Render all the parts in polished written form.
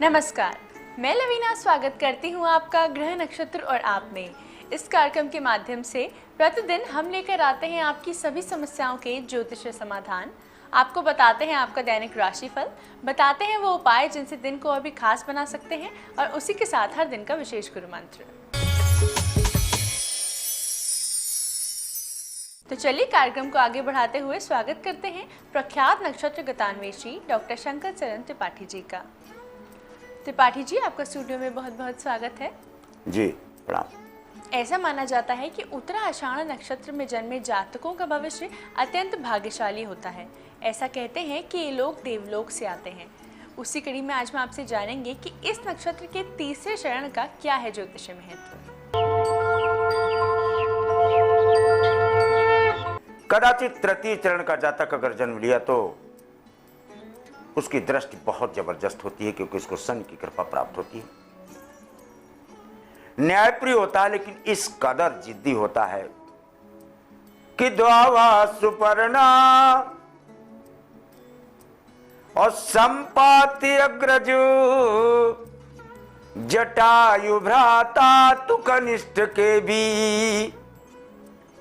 नमस्कार, मैं लवीना स्वागत करती हूँ आपका ग्रह नक्षत्र और आप में। इस कार्यक्रम के माध्यम से प्रतिदिन हम लेकर आते हैं आपकी सभी समस्याओं के ज्योतिषीय समाधान। आपको बताते हैं आपका दैनिक राशिफल, बताते हैं वो उपाय जिनसे दिन को और भी खास बना सकते हैं और उसी के साथ हर दिन का विशेष गुरु मंत्र। तो चलिए कार्यक्रम को आगे बढ़ाते हुए स्वागत करते हैं प्रख्यात नक्षत्र गतान्वेषी डॉक्टर शंकर चरण त्रिपाठी जी का। त्रिपाठी जी, आपका स्टूडियो में बहुत बहुत स्वागत है। जी प्रणाम। ऐसा माना जाता है कि उत्तरा आषाढ़ नक्षत्र में जन्मे जातकों का भविष्य अत्यंत भाग्यशाली होता है। ऐसा कहते हैं कि ये लोग देवलोक से आते हैं। उसी कड़ी में आज हम आपसे जानेंगे कि इस नक्षत्र के तीसरे चरण का क्या है ज्योतिषीय महत्व। कदाचित तृतीय चरण का जातक अगर जन्म लिया तो उसकी दृष्टि बहुत जबरदस्त होती है, क्योंकि उसको शनि की कृपा प्राप्त होती है। न्यायप्रिय होता है, लेकिन इस कदर जिद्दी होता है कि द्वावा सुपर्णा और संपाति अग्रज जटायु भ्राता तु कनिष्ठ के भी।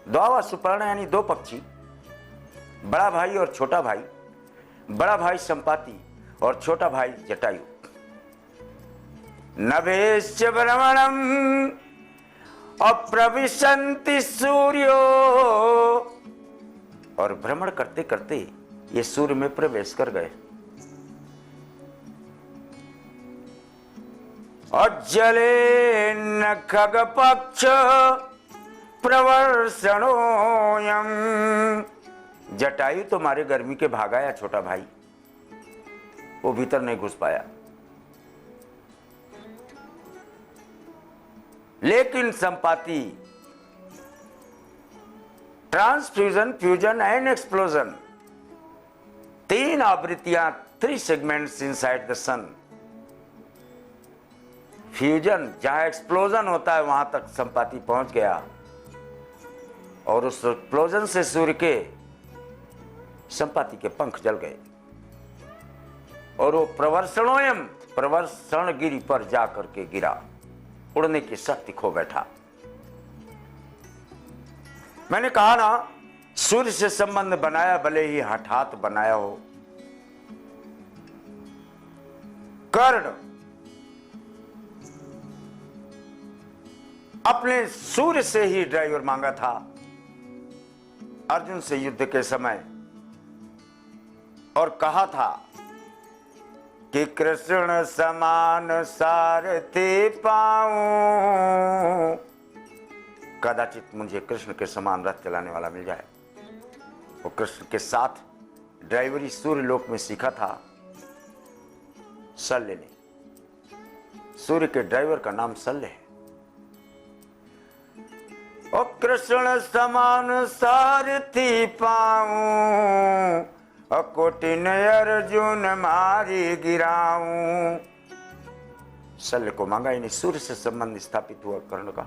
द्वावा सुपर्ण यानी दो पक्षी, बड़ा भाई और छोटा भाई। बड़ा भाई संपाति और छोटा भाई जटायु। नभेश्च भ्रमणम अप्रविशन्ति सूर्यो, और भ्रमण करते करते ये सूर्य में प्रवेश कर गए। अज्जले न खगपक्ष प्रवर्षणोयम। जटायु तो मारे गर्मी के भागा या छोटा भाई, वो भीतर नहीं घुस पाया। लेकिन संपाति ट्रांसफ्यूजन, फ्यूजन एंड एक्सप्लोजन, तीन आवृत्तियां, 3 segments inside the sun. Fusion जहां एक्सप्लोजन होता है वहां तक संपाति पहुंच गया, और उस एक्सप्लोजन से सूर्य के संपाति के पंख जल गए और वो प्रवर्षणोयम, प्रवर्षण गिरी पर जाकर के गिरा, उड़ने की शक्ति खो बैठा। मैंने कहा ना, सूर्य से संबंध बनाया भले ही हठात बनाया हो। कर्ण अपने सूर्य से ही ड्राइवर मांगा था अर्जुन से युद्ध के समय, और कहा था कि कृष्ण समान सारथी पाऊं, कदाचित मुझे कृष्ण के समान रथ चलाने वाला मिल जाए। वो कृष्ण के साथ ड्राइवरी सूर्य लोक में सीखा था शल्य ने। सूर्य के ड्राइवर का नाम शल्य है। ओ कृष्ण समान सारथी पाऊं, अकोटिन अर्जुन मारी गिराऊं। शल्य को मांगा, इन्हें सूर्य से संबंध स्थापित हुआ कर्ण का।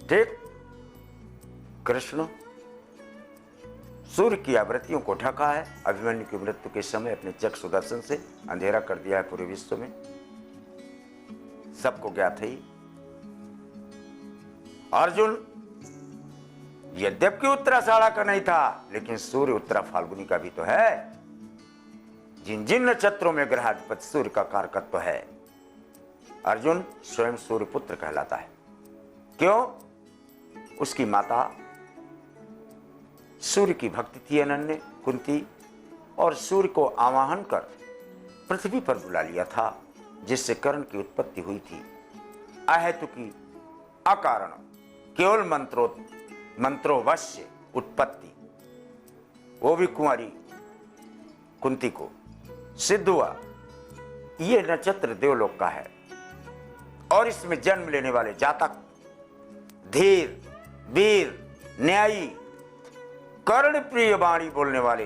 ठीक कृष्ण सूर्य की आवृत्तियों को ढका है। अभिमन्यु की मृत्यु के समय अपने चक्षु सुदर्शन से अंधेरा कर दिया है पूरे विश्व में, सबको ज्ञात है। अर्जुन यद्यपि उत्तराषाढ़ा का नहीं था, लेकिन सूर्य उत्तरा फाल्गुनी का भी तो है। जिन जिन नक्षत्रों में ग्रहाधिपति सूर्य का कारकत्व है, अर्जुन स्वयं सूर्य पुत्र कहलाता है। क्यों? उसकी माता सूर्य की भक्ति थी अनन्य, कुंती, और सूर्य को आवाहन कर पृथ्वी पर बुला लिया था, जिससे कर्ण की उत्पत्ति हुई थी। अहेतुकी, अकारण, केवल मंत्रोवश्य उत्पत्ति, वो भी कुंवारी कुंती को सिद्ध हुआ। ये नक्षत्र देवलोक का है, और इसमें जन्म लेने वाले जातक धीर, वीर, न्यायी, कर्ण प्रिय वाणी बोलने वाले,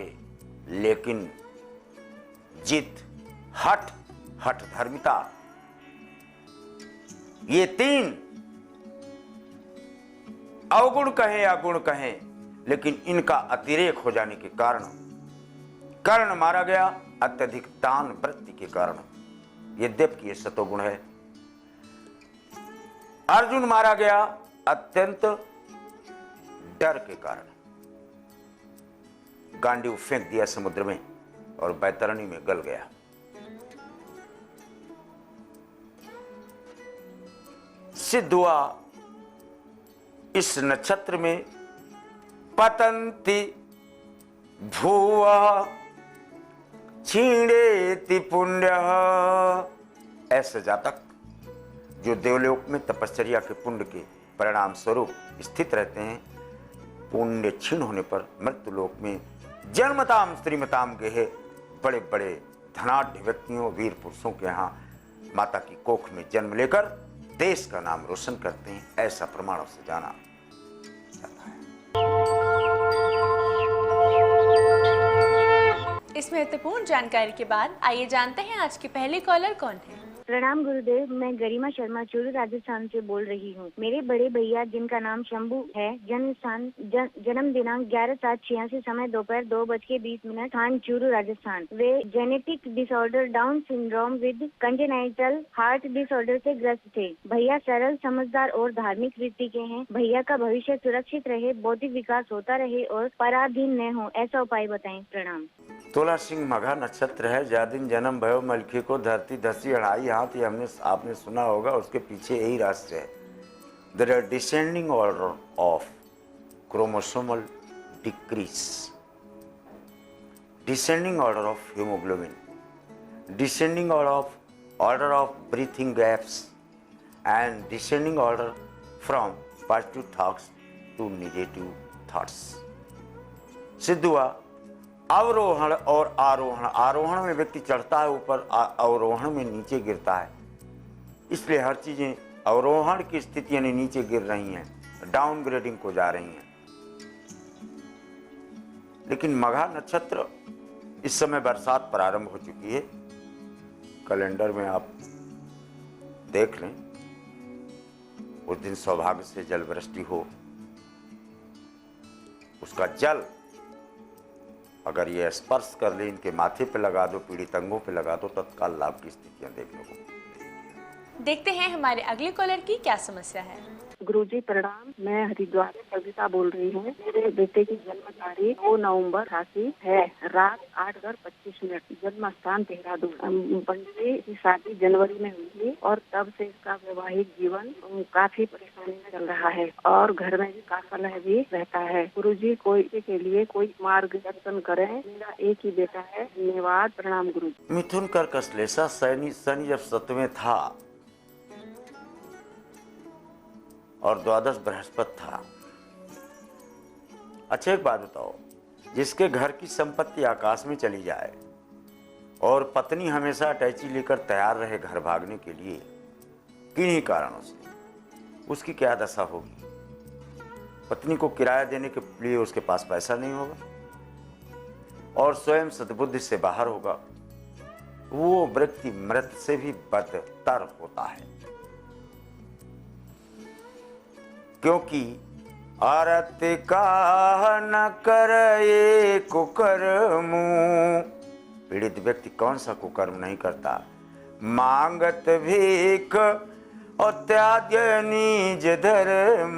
लेकिन जिद, हठ, हठ धर्मिता, ये तीन अवगुण कहें या गुण कहें, लेकिन इनका अतिरेक हो जाने के कारण कर्ण मारा गया अत्यधिक दान वृत्ति के कारण, यद्यपि ये सतोगुण है। अर्जुन मारा गया अत्यंत डर के कारण। गांडीव फेंक दिया समुद्र में और बैतरणी में गल गया। सिद्ध हुआ इस नक्षत्र में पतंति भुवा क्षीणेति पुण्य, ऐसे जातक जो देवलोक में तपश्चर्या के पुण्य के परिणाम स्वरूप स्थित रहते हैं, पुण्य क्षीण होने पर मृत्यु लोक में जन्मताम स्त्रीमताम गेहे बड़े बड़े धनाढ्य व्यक्तियों, वीर पुरुषों के यहाँ माता की कोख में जन्म लेकर देश का नाम रोशन करते हैं, ऐसा प्रमाणों से जाना जाता है। इस महत्वपूर्ण जानकारी के बाद आइए जानते हैं आज के पहले कॉलर कौन है। प्रणाम गुरुदेव, मैं गरिमा शर्मा चूरू राजस्थान से बोल रही हूँ। मेरे बड़े भैया जिनका नाम शंभू है, जन्म स्थान जन्म दिनांक 11/7/86, समय दोपहर 2:20 स्थान चूरू राजस्थान। वे genetic disorder down syndrome with congenital heart disorder से ग्रस्त थे। भैया सरल, समझदार और धार्मिक वृत्ति के हैं। भैया का भविष्य सुरक्षित रहे, बौद्धिक विकास होता रहे और पराधीन न हो, ऐसा उपाय बताएं। प्रणाम। तुला सिंह मघा नक्षत्र है। जा दिन जन्म भयो मलखी को धरती धसी अढ़ाई हाथ, ये आपने सुना होगा। उसके पीछे यही रहस्य है। The descending order of chromosomal decrease, descending order of haemoglobin, descending order of breathing gaps and descending order from positive thoughts to negative thoughts. सिद्ध हुआ अवरोहण और आरोहण। आरोहण में व्यक्ति चढ़ता है ऊपर, अवरोहण में नीचे गिरता है। इसलिए हर चीजें अवरोहण की स्थिति यानी नीचे गिर रही हैं, डाउनग्रेडिंग को जा रही हैं। लेकिन मघा नक्षत्र इस समय बरसात प्रारंभ हो चुकी है। कैलेंडर में आप देख लें, उस दिन सौभाग्य से जल वृष्टि हो। उसका जल अगर ये स्पर्श कर ले, इनके माथे पे लगा दो, पीड़ित अंगों पे लगा दो, तत्काल लाभ की स्थितियां देखने को। देखते हैं हमारे अगले कॉलर की क्या समस्या है। गुरुजी प्रणाम, मैं हरिद्वार से कविता बोल रही हूँ। मेरे बेटे की जन्म तारीख 2 नवंबर 88 है, रात 8:25। जन्म स्थान देहरादून। पंडित की शादी जनवरी में हुई थी और तब से इसका वैवाहिक जीवन काफी परेशानी में चल रहा है और घर में भी काफिला भी रहता है। गुरुजी कोई के लिए कोई मार्गदर्शन करें, मेरा एक ही बेटा है। धन्यवाद, प्रणाम गुरुजी। मिथुन कर्क श्लेषा शनि जब 7वें था और 12 बृहस्पति था। अच्छा एक बात बताओ, जिसके घर की संपत्ति आकाश में चली जाए और पत्नी हमेशा अटैची लेकर तैयार रहे घर भागने के लिए किन्हीं कारणों से, उसकी क्या दशा होगी? पत्नी को किराया देने के लिए उसके पास पैसा नहीं होगा और स्वयं सद्बुद्धि से बाहर होगा। वो व्यक्ति मृत से भी बदतर होता है, क्योंकि आरत का न करे कुकर्म। पीड़ित व्यक्ति कौन सा कुकर्म नहीं करता? मांगत भीख और त्याज्य निज धर्म।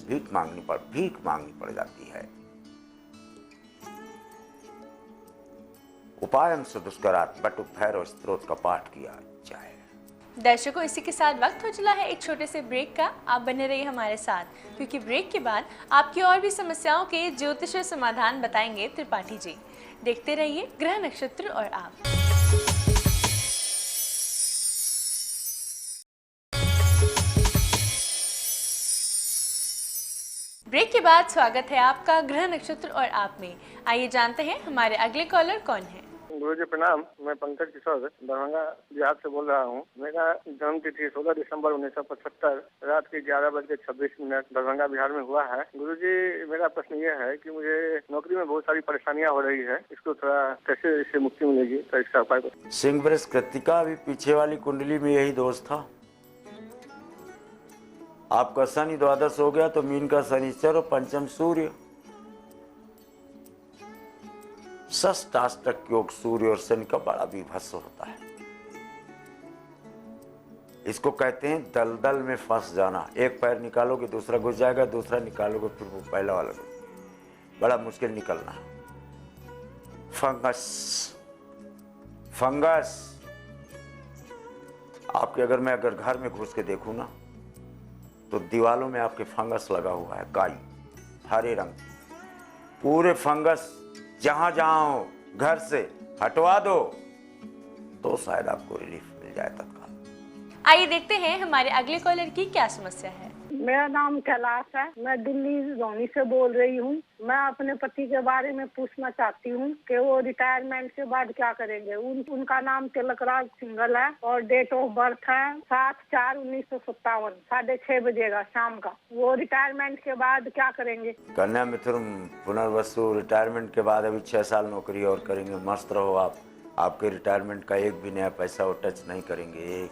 भीख मांगनी पड़ जाती है। उपायम से दुष्करात बटु भैरव स्त्रोत का पाठ किया जाए। दर्शकों, इसी के साथ वक्त हो चला है एक छोटे से ब्रेक का। आप बने रहिए हमारे साथ, क्योंकि ब्रेक के बाद आपकी और भी समस्याओं के ज्योतिष समाधान बताएंगे त्रिपाठी जी। देखते रहिए ग्रह नक्षत्र और आप। ब्रेक के बाद स्वागत है आपका ग्रह नक्षत्र और आप में। आइए जानते हैं हमारे अगले कॉलर कौन है। गुरुजी प्रणाम, मैं पंकज किशोर दरभंगा बिहार से बोल रहा हूँ। मेरा जन्म तिथि 16 दिसंबर 1975 रात के 11:26 दरभंगा बिहार में हुआ है। गुरुजी मेरा प्रश्न ये है कि मुझे नौकरी में बहुत सारी परेशानियाँ हो रही है, इसको थोड़ा कैसे इससे मुक्ति मिलेगी, तो इसका उपाय बताइए। सिंह वृष कृत्तिका, अभी पीछे वाली कुंडली में यही दोष था। आपका शनि 12 हो गया तो मीन का शनिश्चर और पंचम सूर्य। षष्टाष्टक योग सूर्य और शनि का बड़ा विभत्स होता है। इसको कहते हैं दलदल में फंस जाना। एक पैर निकालोगे दूसरा घुस जाएगा, दूसरा निकालोगे फिर वो पहला वाला बड़ा मुश्किल निकलना। फंगस आपके अगर घर में घुस के देखूं ना तो दीवालों में आपके फंगस लगा हुआ है, काई हरे रंग की। पूरे फंगस जहां जहां हो घर से हटवा दो तो शायद आपको रिलीफ मिल जाए तत्काल। आइए देखते हैं हमारे अगले कॉलर की क्या समस्या है। मेरा नाम कैलाश है, मैं दिल्ली धोनी से बोल रही हूँ। मैं अपने पति के बारे में पूछना चाहती हूँ कि वो रिटायरमेंट के बाद क्या करेंगे। उनका नाम तिलकराज सिंघल है और डेट ऑफ बर्थ है 7/4/1957, 6:30 बजे का शाम का। वो रिटायरमेंट के बाद क्या करेंगे? कन्या मिथुन पुनर्वसु रिटायरमेंट के बाद अभी 6 साल नौकरी और करेंगे। मस्त रहो आप। आपके रिटायरमेंट का एक भी नया पैसा वो टच नहीं करेंगे।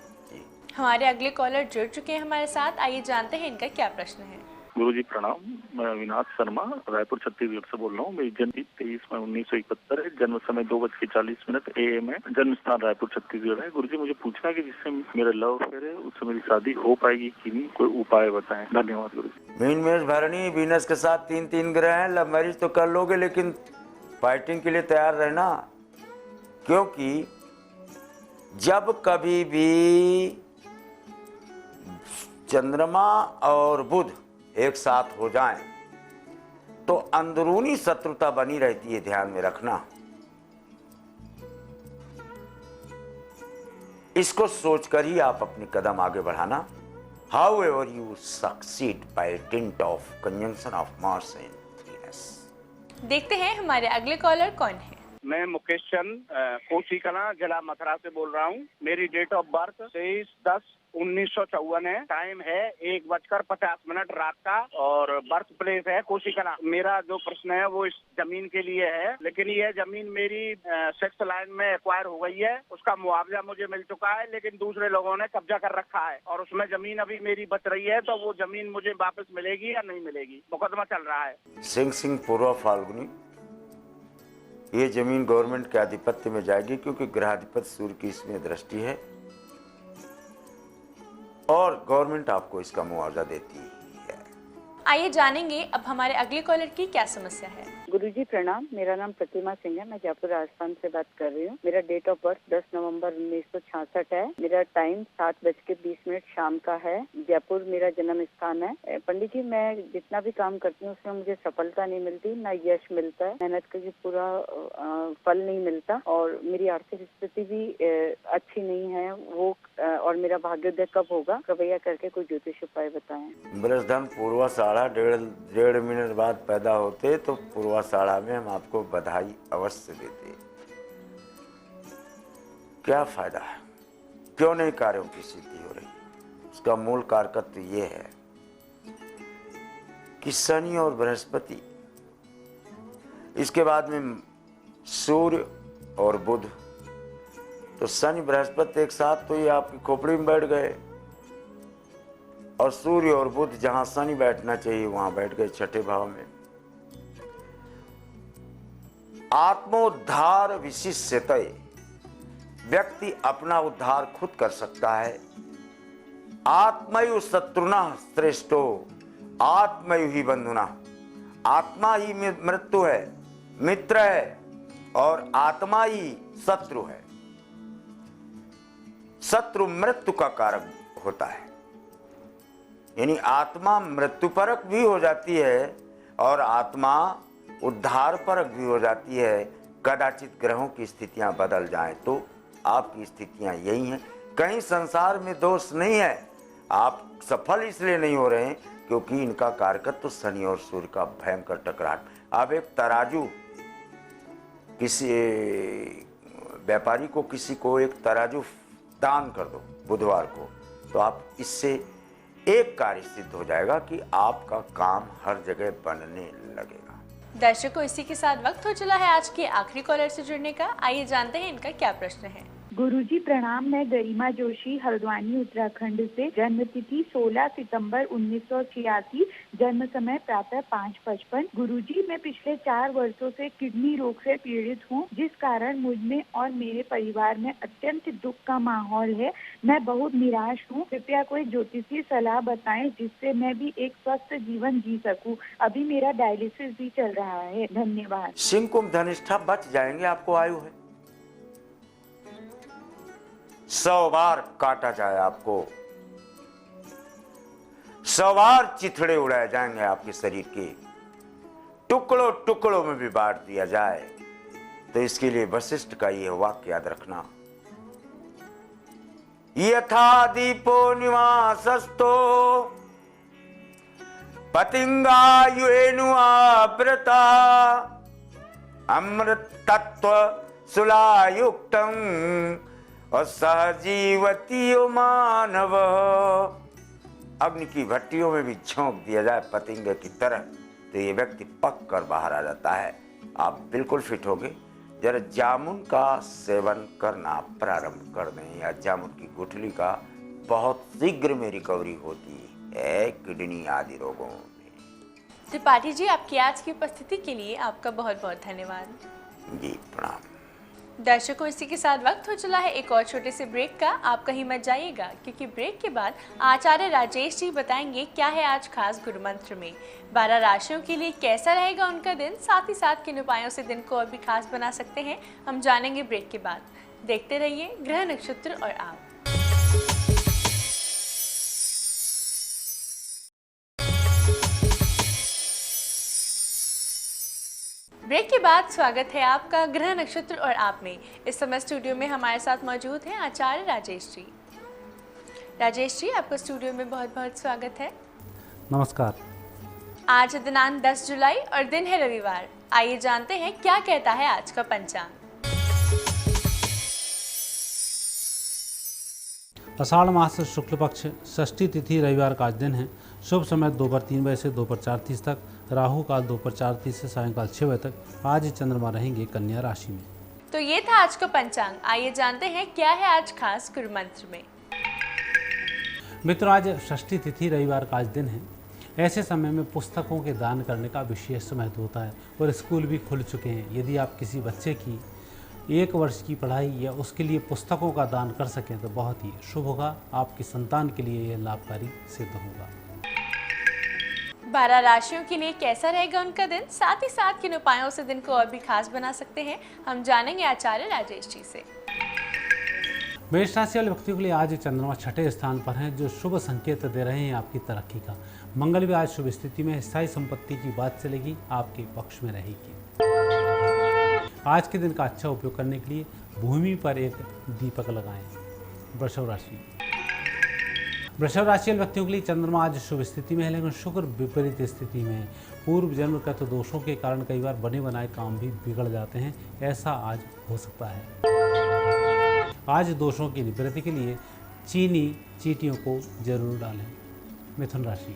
हमारे अगले कॉलर जुड़ चुके हैं हमारे साथ। आइए जानते हैं इनका क्या प्रश्न है। गुरुजी प्रणाम, मैं अविनाश शर्मा रायपुर छत्तीसगढ़ से बोल रहा हूँ। मेरी जन्म 23 मई 1971 है। जन्म समय 2:40 AM है। जन्म स्थान रायपुर छत्तीसगढ़ है। गुरुजी मुझे पूछना है कि जिससे मेरा लव अफेयर है उससे मेरी शादी हो पाएगी कि नहीं, कोई उपाय बताएं। धन्यवाद गुरुजी। मीन मेष भरणी वीनस के साथ 3 ग्रह हैं। लव मैरिज तो कर लोगे लेकिन फाइटिंग के लिए तैयार रहना, क्योंकि जब कभी भी चंद्रमा और बुध एक साथ हो जाएं तो अंदरूनी शत्रुता बनी रहती है, ध्यान में रखना। इसको सोचकर ही आप अपने कदम आगे बढ़ाना। However you succeed by dint of conjunction of Mars and Venus। देखते हैं हमारे अगले कॉलर कौन है। मैं मुकेश चंद कोसी कला जिला मथुरा से बोल रहा हूँ। मेरी डेट ऑफ बर्थ 23/10/1954 है। टाइम है 1:50 रात का और बर्थ प्लेस है कोसी कला। मेरा जो प्रश्न है वो इस जमीन के लिए है, लेकिन यह जमीन मेरी 6th लाइन में एक्वायर हो गई है। उसका मुआवजा मुझे मिल चुका है, लेकिन दूसरे लोगों ने कब्जा कर रखा है और उसमें जमीन अभी मेरी बच रही है। तो वो जमीन मुझे वापस मिलेगी या नहीं मिलेगी? मुकदमा चल रहा है। सिंह पूर्व फाल्गुनी, ये जमीन गवर्नमेंट के आधिपत्य में जाएगी क्योंकि ग्रहाधिपति सूर्य की इसमें दृष्टि है और गवर्नमेंट आपको इसका मुआवजा देती है। आइए जानेंगे अब हमारे अगले कॉलर की क्या समस्या है। गुरुजी प्रणाम, मेरा नाम प्रतिमा सिंह है। मैं जयपुर राजस्थान से बात कर रही हूँ। मेरा डेट ऑफ बर्थ 10 नवंबर 1966 है। मेरा टाइम 7:20 शाम का है। जयपुर मेरा जन्म स्थान है। पंडित जी, मैं जितना भी काम करती हूँ उसमें मुझे सफलता नहीं मिलती, ना यश मिलता है। मेहनत का पूरा फल नहीं मिलता और मेरी आर्थिक स्थिति भी अच्छी नहीं है। वो और मेरा भाग्योदय कब होगा, कृपया करके कोई ज्योतिष उपाय बताएं। बृहस्पति पूर्वाषाढ़ा 1.5 मिनट बाद पैदा होते तो पूर्वाषाढ़ा में हम आपको बधाई अवश्य देते। क्या फायदा है, क्यों नहीं कार्यों की सिद्धि हो रही? उसका मूल कारकत्व ये है कि शनि और बृहस्पति, इसके बाद में सूर्य और बुध। तो शनि बृहस्पति एक साथ तो ये आपकी खोपड़ी में बैठ गए और सूर्य और बुध जहां शनि बैठना चाहिए वहां बैठ गए 6ठे भाव में। आत्मोद्धार विशिष्यतय, व्यक्ति अपना उद्धार खुद कर सकता है। आत्मयु शत्रुना श्रेष्ठो, आत्मयु ही बंधुना। आत्मा ही मृत्यु है, मित्र है, और आत्मा ही शत्रु है। शत्रु मृत्यु का कारक होता है, यानी आत्मा मृत्यु परक भी हो जाती है और आत्मा उद्धार परक भी हो जाती है। कदाचित ग्रहों की स्थितियां बदल जाएं तो आपकी स्थितियां यही हैं। कहीं संसार में दोष नहीं है, आप सफल इसलिए नहीं हो रहे हैं क्योंकि इनका कारकत्व तो शनि और सूर्य का भयंकर टकराव। आप एक तराजू, किसी व्यापारी को किसी को एक तराजू दान कर दो बुधवार को, तो आप इससे एक कार्य सिद्ध हो जाएगा कि आपका काम हर जगह बनने लगेगा। दर्शकों, इसी के साथ वक्त हो चला है आज के आखिरी कॉलर से जुड़ने का। आइए जानते हैं इनका क्या प्रश्न है। गुरुजी प्रणाम। मैं गरिमा जोशी हल्द्वानी उत्तराखंड से। जन्म तिथि 16 सितंबर 1986, जन्म समय प्रातः 5:55। गुरुजी मैं पिछले 4 वर्षों से किडनी रोग से पीड़ित हूँ, जिस कारण मुझ में और मेरे परिवार में अत्यंत दुख का माहौल है। मैं बहुत निराश हूँ। कृपया कोई ज्योतिषी सलाह बताएं जिससे मैं भी एक स्वस्थ जीवन जी सकूं। अभी मेरा डायलिसिस भी चल रहा है। धन्यवाद। सिंह कुंभ धनिष्ठा बच जाएंगे, आपको आयु है। 100 बार काटा जाए आपको, 100 बार चिथड़े उड़ाए जाएंगे आपके शरीर के, टुकड़ों टुकड़ों में भी बांट दिया जाए, तो इसके लिए वशिष्ठ का यह वाक्य याद रखना। यथा दीपो निवासस्तो पतिंगायुनु आवृता अमृत तत्व सुलायुक्तम और सहजीवतियो मानव। अग्नि की भट्टियों में भी झोंक दिया जाए पतंगे की तरह, तो ये व्यक्ति पक कर बाहर आ जाता है। आप बिल्कुल फिट होगे। जरा जामुन का सेवन करना प्रारंभ कर दें, या जामुन की गुठली का बहुत शीघ्र में रिकवरी होती है किडनी आदि रोगों में। त्रिपाठी जी, आपकी आज की उपस्थिति के लिए आपका बहुत बहुत धन्यवाद। जी प्रणाम। दर्शकों, इसी के साथ वक्त हो चला है एक और छोटे से ब्रेक का। आप कहीं मत जाइएगा, क्योंकि ब्रेक के बाद आचार्य राजेश जी बताएंगे क्या है आज खास गुरु मंत्र में। 12 राशियों के लिए कैसा रहेगा उनका दिन, साथ ही साथ किन उपायों से दिन को और भी खास बना सकते हैं, हम जानेंगे ब्रेक के बाद। देखते रहिए ग्रह नक्षत्र और आप। ब्रेक के बाद स्वागत है आपका ग्रह नक्षत्र और आप में। इस समय स्टूडियो में हमारे साथ मौजूद हैं आचार्य राजेश जी। राजेश जी, आपका स्टूडियो में बहुत बहुत स्वागत है। नमस्कार। आज दिनांक 10 जुलाई और दिन है रविवार। आइए जानते हैं क्या कहता है आज का पंचांग। आषाढ़ मास शुक्ल पक्ष षष्ठी तिथि रविवार का आज दिन है। शुभ समय दोपहर 3 बजे से दोपहर 4:30 तक, राहु काल दोपहर 4:30 से सायंकाल 6 बजे तक। आज चंद्रमा रहेंगे कन्या राशि में। तो ये था आज का पंचांग। आइए जानते हैं क्या है आज खास गुरु मंत्र में। मित्रों, आज षष्ठी तिथि रविवार का आज दिन है। ऐसे समय में पुस्तकों के दान करने का विशेष महत्व होता है और स्कूल भी खुल चुके हैं। यदि आप किसी बच्चे की 1 वर्ष की पढ़ाई या उसके लिए पुस्तकों का दान कर सकें तो बहुत ही शुभ होगा। आपकी संतान के लिए यह लाभकारी सिद्ध होगा। 12 राशियों के लिए कैसा रहेगा उनका दिन, साथ ही साथ किन उपायों से दिन को और भी खास बना सकते हैं, हम जानेंगे आचार्य राजेश जी से। मेष राशि वाले व्यक्तियों के लिए आज चंद्रमा 6ठे स्थान पर हैं, जो शुभ संकेत दे रहे हैं आपकी तरक्की का। मंगल भी आज शुभ स्थिति में, स्थायी संपत्ति की बात चलेगी, आपके पक्ष में रहेगी। आज के दिन का अच्छा उपयोग करने के लिए भूमि पर एक दीपक लगाएं। वृषभ राशि वाले व्यक्तियों के लिए चंद्रमा आज शुभ स्थिति में है, लेकिन शुक्र विपरीत स्थिति में है। पूर्व जन्मगत दोषों के कारण कई बार बने बनाए काम भी बिगड़ जाते हैं, ऐसा आज हो सकता है। आज दोषों की निवृत्ति के लिए चीनी चींटियों को जरूर डालें। मिथुन राशि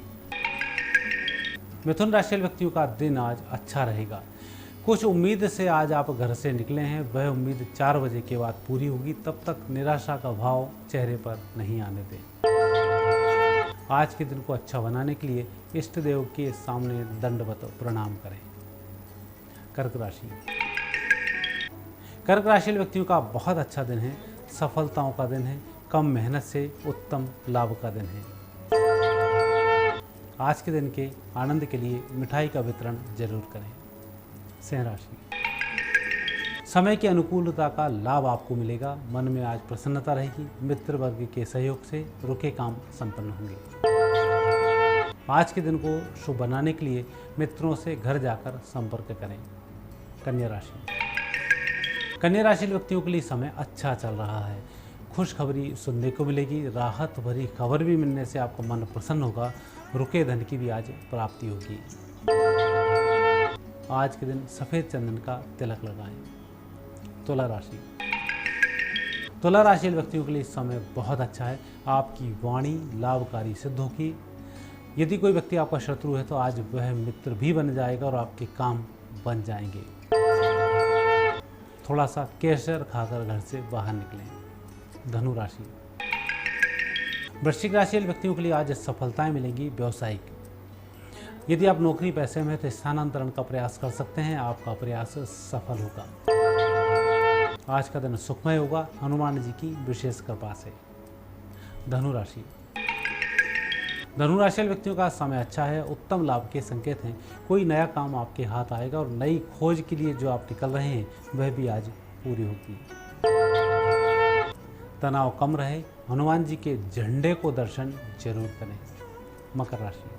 वाले व्यक्तियों का दिन आज अच्छा रहेगा। कुछ उम्मीद से आज आप घर से निकले हैं, वह उम्मीद 4 बजे के बाद पूरी होगी। तब तक निराशा का भाव चेहरे पर नहीं आने दें। आज के दिन को अच्छा बनाने के लिए इष्ट देव के सामने दंडवत प्रणाम करें। कर्क राशि व्यक्तियों का बहुत अच्छा दिन है। सफलताओं का दिन है। कम मेहनत से उत्तम लाभ का दिन है। आज के दिन के आनंद के लिए मिठाई का वितरण जरूर करें। सिंह राशि समय की अनुकूलता का लाभ आपको मिलेगा। मन में आज प्रसन्नता रहेगी। मित्र वर्ग के सहयोग से रुके काम संपन्न होंगे। आज के दिन को शुभ बनाने के लिए मित्रों से घर जाकर संपर्क करें। कन्या राशि व्यक्तियों के लिए समय अच्छा चल रहा है। खुशखबरी सुनने को मिलेगी। राहत भरी खबर भी मिलने से आपका मन प्रसन्न होगा। रुके धन की भी आज प्राप्ति होगी। आज के दिन सफ़ेद चंदन का तिलक लगाएं। तुला राशि व्यक्तियों के लिए समय बहुत अच्छा है। आपकी वाणी लाभकारी सिद्ध होगी। यदि कोई व्यक्ति आपका शत्रु है तो आज वह मित्र भी बन जाएगा और आपके काम बन जाएंगे। थोड़ा सा केसर खाकर घर से बाहर निकलें। धनु राशि। वृश्चिक राशि वाले व्यक्तियों के लिए आज सफलताएं मिलेंगी व्यावसायिक। यदि आप नौकरी पैसे में हैं तो स्थानांतरण का प्रयास कर सकते हैं, आपका प्रयास सफल होगा। आज का दिन सुखमय होगा, हनुमान जी की विशेष कृपा से। धनु राशि। धनु राशि वाले व्यक्तियों का समय अच्छा है, उत्तम लाभ के संकेत हैं। कोई नया काम आपके हाथ आएगा और नई खोज के लिए जो आप निकल रहे हैं वह भी आज पूरी होगी। तनाव कम रहे, हनुमान जी के झंडे को दर्शन जरूर करें। मकर राशि।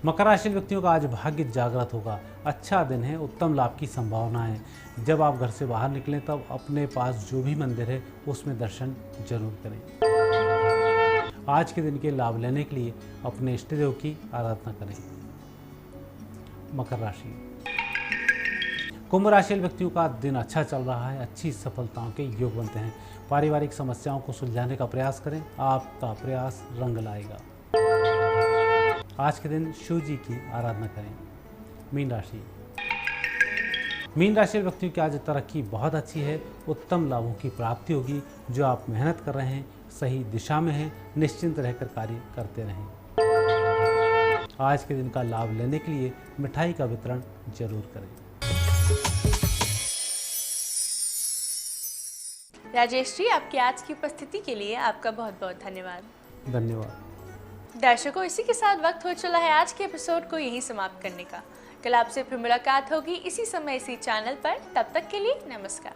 मकर राशि व्यक्तियों का आज भाग्य जागृत होगा, अच्छा दिन है, उत्तम लाभ की संभावना है। जब आप घर से बाहर निकलें तब अपने पास जो भी मंदिर है उसमें दर्शन जरूर करें। आज के दिन के लाभ लेने के लिए अपने इष्ट देव की आराधना करें। मकर राशि। कुंभ राशि व्यक्तियों का दिन अच्छा चल रहा है, अच्छी सफलताओं के योग बनते हैं। पारिवारिक समस्याओं को सुलझाने का प्रयास करें, आपका प्रयास रंग लाएगा। आज के दिन शिव जी की आराधना करें। मीन राशि। मीन राशि व्यक्तियों की आज तरक्की बहुत अच्छी है, उत्तम लाभों की प्राप्ति होगी। जो आप मेहनत कर रहे हैं सही दिशा में है, निश्चिंत रहकर कार्य करते रहें। आज के दिन का लाभ लेने के लिए मिठाई का वितरण जरूर करें। राजेश जी, आपकी आज की उपस्थिति के लिए आपका बहुत बहुत धन्यवाद। धन्यवाद। दर्शकों, इसी के साथ वक्त हो चला है आज के एपिसोड को यहीं समाप्त करने का। कल आपसे फिर मुलाकात होगी इसी समय इसी चैनल पर। तब तक के लिए नमस्कार।